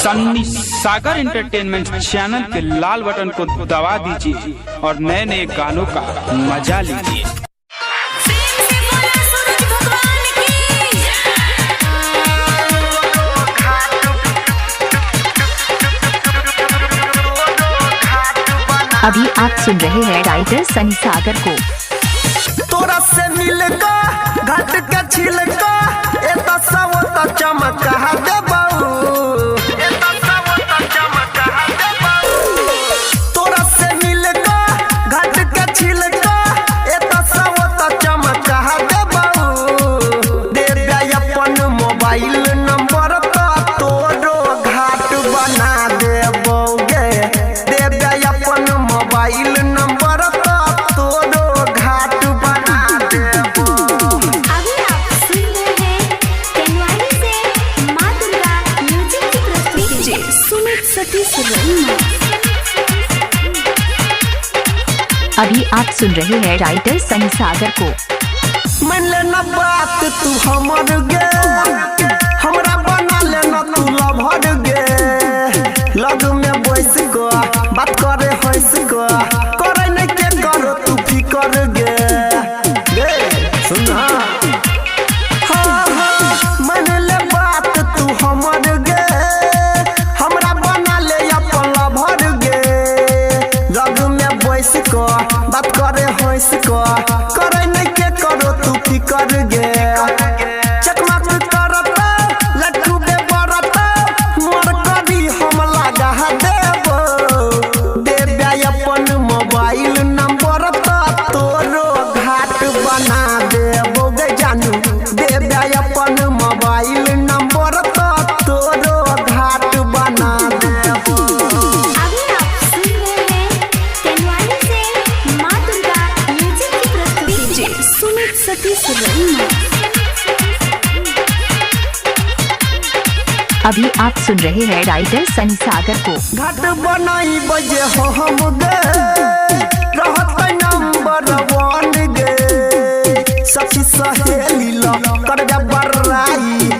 सन्नी सागर entertainment channel के लाल button को दबा दीजिए और नए नए गानों का मजा लीजिए। अभी आप सुन रहे हैं राइटर सनी सागर को। तोरा से मिलका घाट के छिलका ए तो सब तो चमका दे बाऊ, ए तो सब तो चमका दे बाऊ। तोरा से मिलका घाट के छिलका ए तो सब तो चमका दे बाऊ। दे दे अपन मोबाइल नंबर तो तोरो घाट बना दे बौगे। दे दे अपन मोबाइल नंबर तो तोरो घाट बना दे। अभी आप सुन रहे हैं तेनवाली से माँ दुर्गा म्यूजिक की प्रस्तुति सुमित सतीश रईमा। अभी आप सुन रहे हैं राइटर सनी सागर को। मन लेना बात तू हमर गे, हमरा बना लेना तू लभर गे। लग में बैस को बात करे होइस को करे नहीं के करो तू फिकर गे। गे सुन हाँ मन ले बात तू हमर गे, हमरा बना ले अपन लभर गे। लग में बैस को बात करे होइस को करे नहीं के करो तू फिकर गे। चकमाक करता लट्टू बे बरता मोर करी हम लगा देबो। देबे अपन मोबाइल नंबर तो तोरो घाट बना देबो गे जानू। देबे अपन मोबाइल नंबर तो तोरो घाट बना देबो। अभी आप सुन रहे हैं तेनवाली से माँ दुर्गा म्यूजिक की प्रस्तुति सुमित सतीश रईमा। अभी आप सुन रहे हैं राइटर सनी सागर को। घाट बनाई बजे हो हम गे, रहत नंबर 1 गे। सखी सहेली लो कर बर्राई